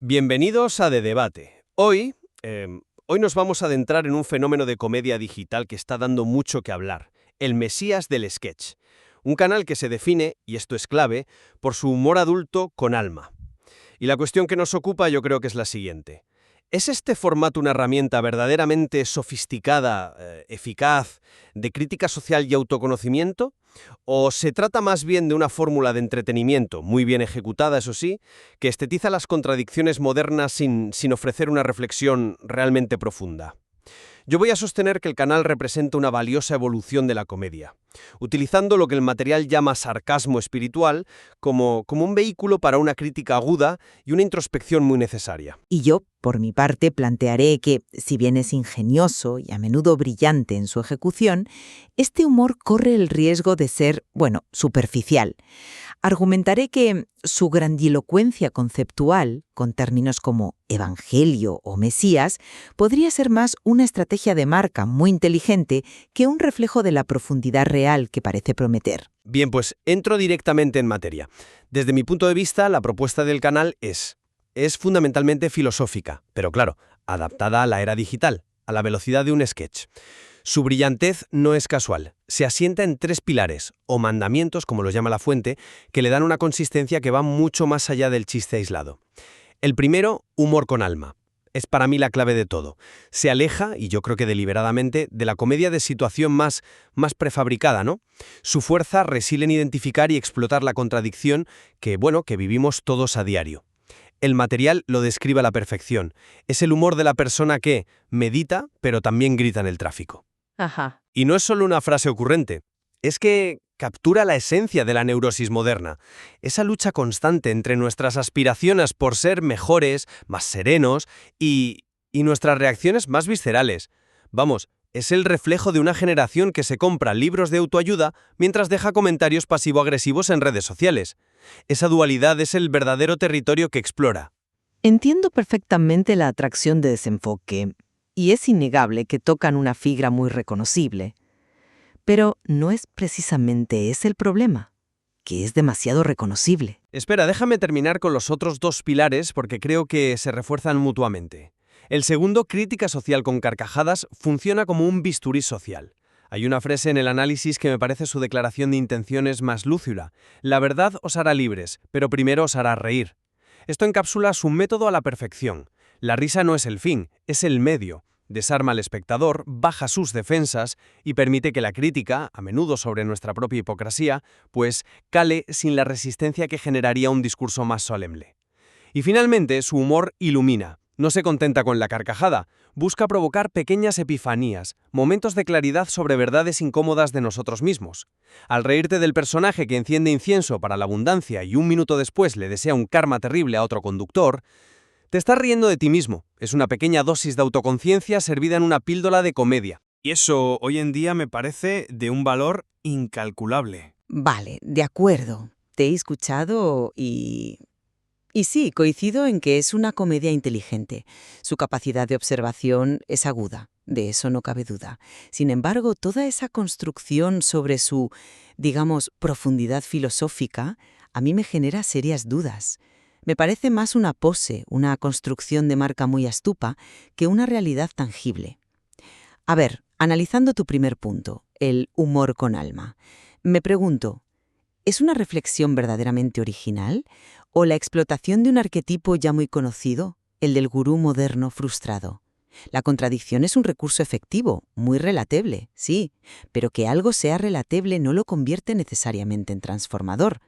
Bienvenidos a De Debate. Hoy nos vamos a adentrar en un fenómeno de comedia digital que está dando mucho que hablar, el Mesías del Sketch. Un canal que se define, y esto es clave, por su humor adulto con alma. Y la cuestión que nos ocupa yo creo que es la siguiente. ¿Es este formato una herramienta verdaderamente sofisticada, eficaz, de crítica social y autoconocimiento? ¿O se trata más bien de una fórmula de entretenimiento, muy bien ejecutada, eso sí, que estetiza las contradicciones modernas sin ofrecer una reflexión realmente profunda? Yo voy a sostener que el canal representa una valiosa evolución de la comedia, utilizando lo que el material llama sarcasmo espiritual como un vehículo para una crítica aguda y una introspección muy necesaria. Y yo, por mi parte, plantearé que, si bien es ingenioso y a menudo brillante en su ejecución, este humor corre el riesgo de ser, superficial. Argumentaré que su grandilocuencia conceptual, con términos como evangelio o mesías, podría ser más una estrategia de marca muy inteligente que un reflejo de la profundidad real que parece prometer. Bien, pues entro directamente en materia. Desde mi punto de vista, la propuesta del canal es fundamentalmente filosófica, pero claro, adaptada a la era digital, a la velocidad de un sketch. Su brillantez no es casual, se asienta en tres pilares, o mandamientos, como los llama la fuente, que le dan una consistencia que va mucho más allá del chiste aislado. El primero, humor con alma. Es para mí la clave de todo. Se aleja, y yo creo que deliberadamente, de la comedia de situación más prefabricada, ¿no? Su fuerza reside en identificar y explotar la contradicción que vivimos todos a diario. El material lo describe a la perfección. Es el humor de la persona que medita, pero también grita en el tráfico. Ajá. Y no es solo una frase ocurrente, es que captura la esencia de la neurosis moderna, esa lucha constante entre nuestras aspiraciones por ser mejores, más serenos y nuestras reacciones más viscerales. Vamos, es el reflejo de una generación que se compra libros de autoayuda mientras deja comentarios pasivo-agresivos en redes sociales. Esa dualidad es el verdadero territorio que explora. Entiendo perfectamente la atracción de desenfoque, y es innegable que tocan una fibra muy reconocible. Pero no es precisamente ese el problema, que es demasiado reconocible. Espera, déjame terminar con los otros dos pilares porque creo que se refuerzan mutuamente. El segundo, crítica social con carcajadas, funciona como un bisturí social. Hay una frase en el análisis que me parece su declaración de intenciones más lúcida. La verdad os hará libres, pero primero os hará reír. Esto encapsula su método a la perfección. La risa no es el fin, es el medio. Desarma al espectador, baja sus defensas y permite que la crítica, a menudo sobre nuestra propia hipocresía, pues cale sin la resistencia que generaría un discurso más solemne. Y finalmente, su humor ilumina. No se contenta con la carcajada, busca provocar pequeñas epifanías, momentos de claridad sobre verdades incómodas de nosotros mismos. Al reírte del personaje que enciende incienso para la abundancia y un minuto después le desea un karma terrible a otro conductor, te estás riendo de ti mismo. Es una pequeña dosis de autoconciencia servida en una píldora de comedia. Y eso hoy en día me parece de un valor incalculable. Vale, de acuerdo. Te he escuchado y sí, coincido en que es una comedia inteligente. Su capacidad de observación es aguda, de eso no cabe duda. Sin embargo, toda esa construcción sobre su, profundidad filosófica, a mí me genera serias dudas. Me parece más una pose, una construcción de marca muy astupa, que una realidad tangible. A ver, analizando tu primer punto, el humor con alma, me pregunto, ¿es una reflexión verdaderamente original o la explotación de un arquetipo ya muy conocido, el del gurú moderno frustrado? La contradicción es un recurso efectivo, muy relatable, sí, pero que algo sea relatable no lo convierte necesariamente en transformador.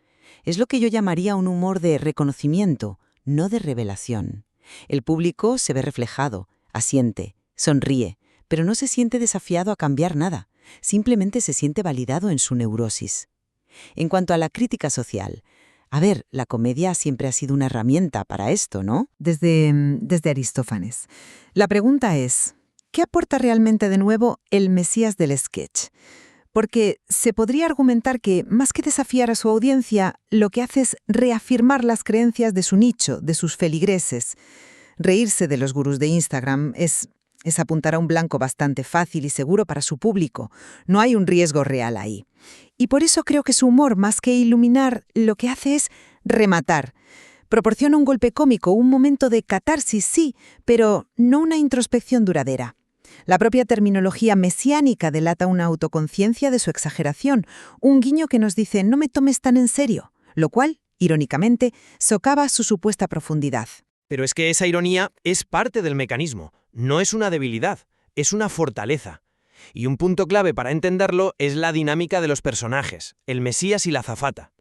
Es lo que yo llamaría un humor de reconocimiento, no de revelación. El público se ve reflejado, asiente, sonríe, pero no se siente desafiado a cambiar nada, simplemente se siente validado en su neurosis. En cuanto a la crítica social, la comedia siempre ha sido una herramienta para esto, ¿no? Desde Aristófanes. La pregunta es, ¿qué aporta realmente de nuevo el Mesías del sketch? Porque se podría argumentar que, más que desafiar a su audiencia, lo que hace es reafirmar las creencias de su nicho, de sus feligreses. Reírse de los gurús de Instagram es apuntar a un blanco bastante fácil y seguro para su público. No hay un riesgo real ahí. Y por eso creo que su humor, más que iluminar, lo que hace es rematar. Proporciona un golpe cómico, un momento de catarsis, sí, pero no una introspección duradera. La propia terminología mesiánica delata una autoconciencia de su exageración, un guiño que nos dice «no me tomes tan en serio», lo cual, irónicamente, socava su supuesta profundidad. Pero es que esa ironía es parte del mecanismo, no es una debilidad, es una fortaleza. Y un punto clave para entenderlo es la dinámica de los personajes, el Mesías y la azafata.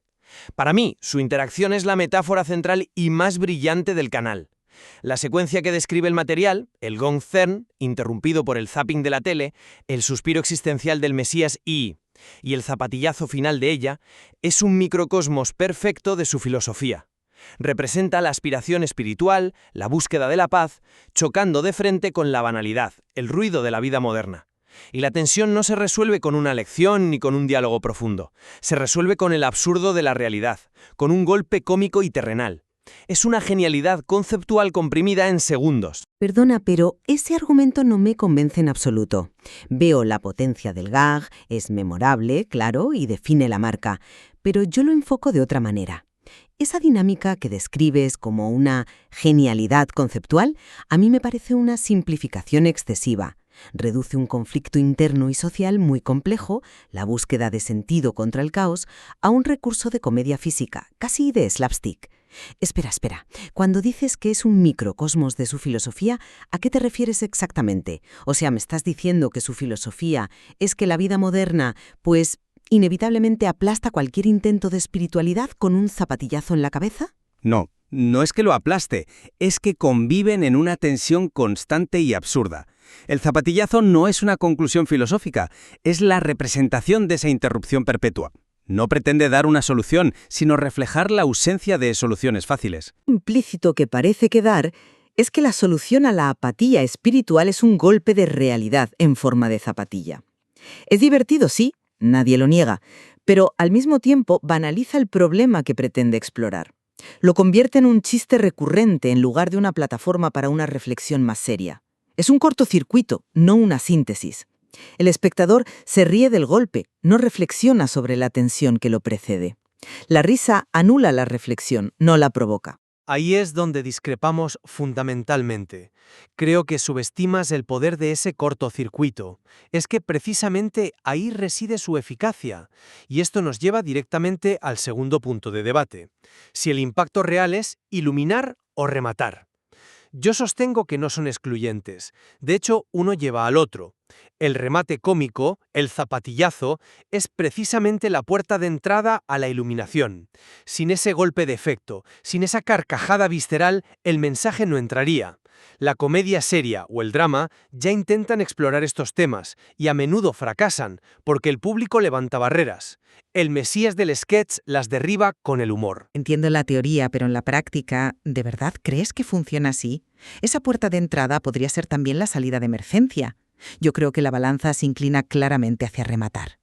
Para mí, su interacción es la metáfora central y más brillante del canal. La secuencia que describe el material, el gong Cern, interrumpido por el zapping de la tele, el suspiro existencial del Mesías y el zapatillazo final de ella, es un microcosmos perfecto de su filosofía. Representa la aspiración espiritual, la búsqueda de la paz, chocando de frente con la banalidad, el ruido de la vida moderna. Y la tensión no se resuelve con una lección ni con un diálogo profundo. Se resuelve con el absurdo de la realidad, con un golpe cómico y terrenal. Es una genialidad conceptual comprimida en segundos. Perdona, pero ese argumento no me convence en absoluto. Veo la potencia del gag, es memorable, claro, y define la marca, pero yo lo enfoco de otra manera. Esa dinámica que describes como una genialidad conceptual, a mí me parece una simplificación excesiva. Reduce un conflicto interno y social muy complejo, la búsqueda de sentido contra el caos, a un recurso de comedia física, casi de slapstick. Espera. Cuando dices que es un microcosmos de su filosofía, ¿a qué te refieres exactamente? O sea, ¿me estás diciendo que su filosofía es que la vida moderna, pues, inevitablemente aplasta cualquier intento de espiritualidad con un zapatillazo en la cabeza? No es que lo aplaste, es que conviven en una tensión constante y absurda. El zapatillazo no es una conclusión filosófica, es la representación de esa interrupción perpetua. No pretende dar una solución, sino reflejar la ausencia de soluciones fáciles. Implícito que parece quedar es que la solución a la apatía espiritual es un golpe de realidad en forma de zapatilla. Es divertido, sí, nadie lo niega, pero al mismo tiempo banaliza el problema que pretende explorar. Lo convierte en un chiste recurrente en lugar de una plataforma para una reflexión más seria. Es un cortocircuito, no una síntesis. El espectador se ríe del golpe, no reflexiona sobre la tensión que lo precede. La risa anula la reflexión, no la provoca. Ahí es donde discrepamos fundamentalmente. Creo que subestimas el poder de ese cortocircuito. Es que precisamente ahí reside su eficacia. Y esto nos lleva directamente al segundo punto de debate. Si el impacto real es iluminar o rematar. Yo sostengo que no son excluyentes. De hecho, uno lleva al otro. El remate cómico, el zapatillazo, es precisamente la puerta de entrada a la iluminación. Sin ese golpe de efecto, sin esa carcajada visceral, el mensaje no entraría. La comedia seria o el drama ya intentan explorar estos temas y a menudo fracasan porque el público levanta barreras. El Mesías del sketch las derriba con el humor. Entiendo la teoría, pero en la práctica, ¿de verdad crees que funciona así? Esa puerta de entrada podría ser también la salida de emergencia. Yo creo que la balanza se inclina claramente hacia rematar.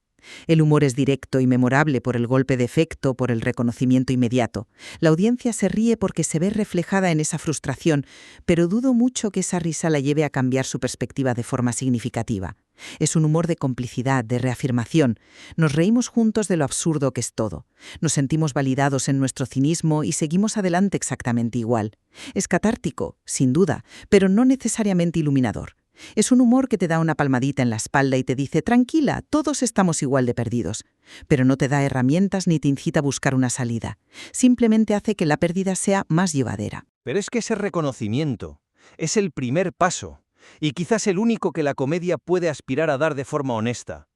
El humor es directo y memorable por el golpe de efecto, por el reconocimiento inmediato. La audiencia se ríe porque se ve reflejada en esa frustración, pero dudo mucho que esa risa la lleve a cambiar su perspectiva de forma significativa. Es un humor de complicidad, de reafirmación. Nos reímos juntos de lo absurdo que es todo. Nos sentimos validados en nuestro cinismo y seguimos adelante exactamente igual. Es catártico, sin duda, pero no necesariamente iluminador. Es un humor que te da una palmadita en la espalda y te dice «tranquila, todos estamos igual de perdidos», pero no te da herramientas ni te incita a buscar una salida. Simplemente hace que la pérdida sea más llevadera. Pero es que ese reconocimiento es el primer paso, y quizás el único que la comedia puede aspirar a dar de forma honesta.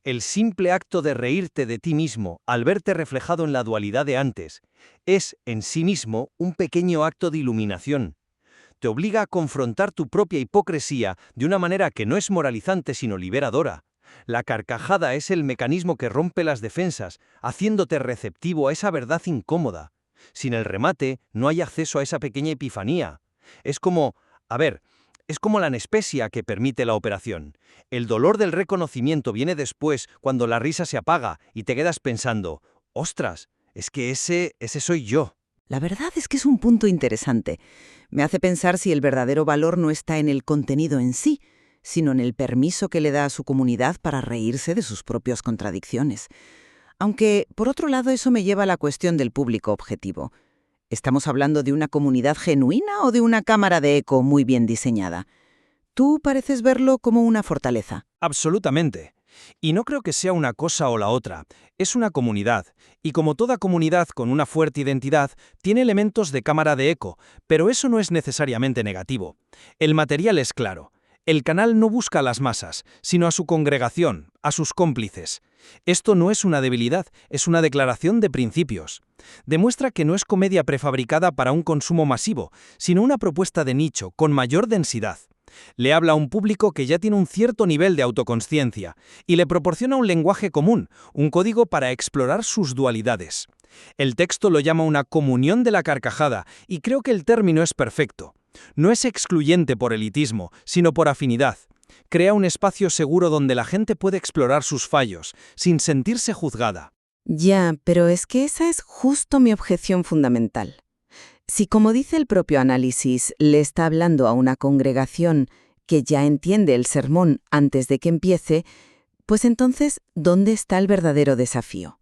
El simple acto de reírte de ti mismo al verte reflejado en la dualidad de antes es, en sí mismo, un pequeño acto de iluminación. Te obliga a confrontar tu propia hipocresía de una manera que no es moralizante sino liberadora. La carcajada es el mecanismo que rompe las defensas, haciéndote receptivo a esa verdad incómoda. Sin el remate, no hay acceso a esa pequeña epifanía. Es como la anestesia que permite la operación. El dolor del reconocimiento viene después, cuando la risa se apaga y te quedas pensando, «ostras, es que ese soy yo». La verdad es que es un punto interesante. Me hace pensar si el verdadero valor no está en el contenido en sí, sino en el permiso que le da a su comunidad para reírse de sus propias contradicciones. Aunque, por otro lado, eso me lleva a la cuestión del público objetivo. ¿Estamos hablando de una comunidad genuina o de una cámara de eco muy bien diseñada? Tú pareces verlo como una fortaleza. Absolutamente. Y no creo que sea una cosa o la otra. Es una comunidad. Y como toda comunidad con una fuerte identidad, tiene elementos de cámara de eco, pero eso no es necesariamente negativo. El material es claro. El canal no busca a las masas, sino a su congregación, a sus cómplices. Esto no es una debilidad, es una declaración de principios. Demuestra que no es comedia prefabricada para un consumo masivo, sino una propuesta de nicho con mayor densidad. Le habla a un público que ya tiene un cierto nivel de autoconsciencia y le proporciona un lenguaje común, un código para explorar sus dualidades. El texto lo llama una comunión de la carcajada y creo que el término es perfecto. No es excluyente por elitismo, sino por afinidad. Crea un espacio seguro donde la gente puede explorar sus fallos, sin sentirse juzgada. Ya, pero es que esa es justo mi objeción fundamental. Si, como dice el propio análisis, le está hablando a una congregación que ya entiende el sermón antes de que empiece, pues entonces, ¿dónde está el verdadero desafío?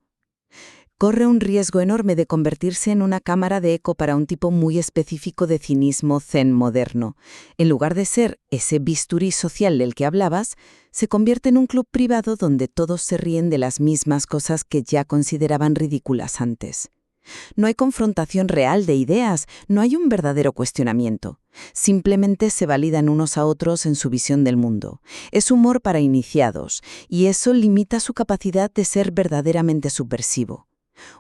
Corre un riesgo enorme de convertirse en una cámara de eco para un tipo muy específico de cinismo zen moderno. En lugar de ser ese bisturí social del que hablabas, se convierte en un club privado donde todos se ríen de las mismas cosas que ya consideraban ridículas antes. No hay confrontación real de ideas, no hay un verdadero cuestionamiento. Simplemente se validan unos a otros en su visión del mundo. Es humor para iniciados, y eso limita su capacidad de ser verdaderamente subversivo.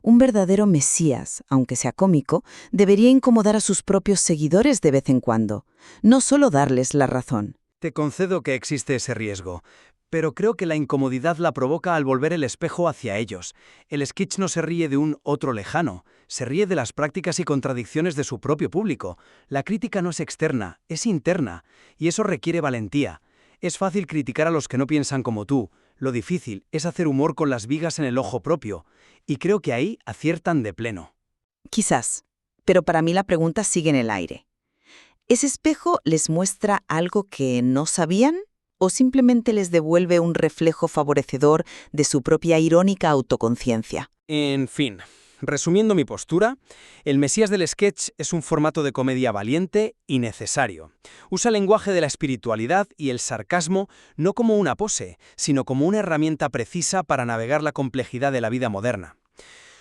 Un verdadero mesías, aunque sea cómico, debería incomodar a sus propios seguidores de vez en cuando, no solo darles la razón. Te concedo que existe ese riesgo, pero creo que la incomodidad la provoca al volver el espejo hacia ellos. El sketch no se ríe de un otro lejano, se ríe de las prácticas y contradicciones de su propio público. La crítica no es externa, es interna, y eso requiere valentía. Es fácil criticar a los que no piensan como tú. Lo difícil es hacer humor con las vigas en el ojo propio, y creo que ahí aciertan de pleno. Quizás, pero para mí la pregunta sigue en el aire. ¿Ese espejo les muestra algo que no sabían o simplemente les devuelve un reflejo favorecedor de su propia irónica autoconciencia? En fin, resumiendo mi postura, el Mesías del sketch es un formato de comedia valiente y necesario. Usa el lenguaje de la espiritualidad y el sarcasmo no como una pose, sino como una herramienta precisa para navegar la complejidad de la vida moderna.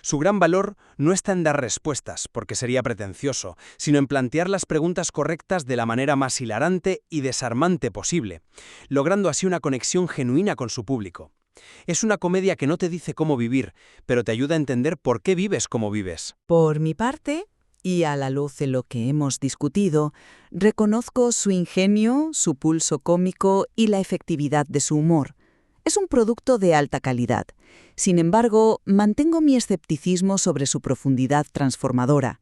Su gran valor no está en dar respuestas, porque sería pretencioso, sino en plantear las preguntas correctas de la manera más hilarante y desarmante posible, logrando así una conexión genuina con su público. Es una comedia que no te dice cómo vivir, pero te ayuda a entender por qué vives como vives. Por mi parte, y a la luz de lo que hemos discutido, reconozco su ingenio, su pulso cómico y la efectividad de su humor. Es un producto de alta calidad. Sin embargo, mantengo mi escepticismo sobre su profundidad transformadora.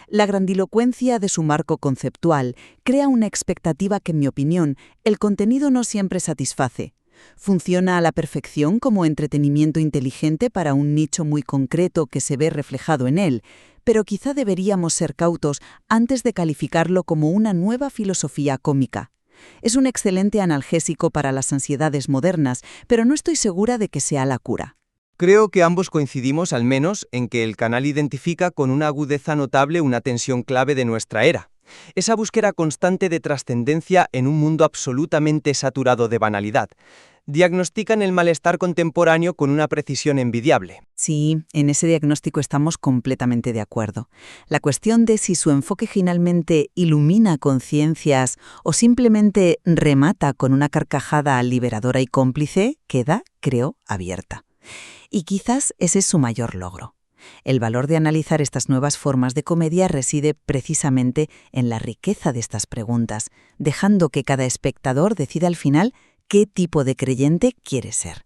La grandilocuencia de su marco conceptual crea una expectativa que, en mi opinión, el contenido no siempre satisface. Funciona a la perfección como entretenimiento inteligente para un nicho muy concreto que se ve reflejado en él, pero quizá deberíamos ser cautos antes de calificarlo como una nueva filosofía cómica. Es un excelente analgésico para las ansiedades modernas, pero no estoy segura de que sea la cura. Creo que ambos coincidimos al menos en que el canal identifica con una agudeza notable una tensión clave de nuestra era. Esa búsqueda constante de trascendencia en un mundo absolutamente saturado de banalidad. Diagnostican el malestar contemporáneo con una precisión envidiable. Sí, en ese diagnóstico estamos completamente de acuerdo. La cuestión de si su enfoque finalmente ilumina conciencias o simplemente remata con una carcajada liberadora y cómplice queda, creo, abierta. Y quizás ese es su mayor logro. El valor de analizar estas nuevas formas de comedia reside precisamente en la riqueza de estas preguntas, dejando que cada espectador decida al final qué tipo de creyente quiere ser.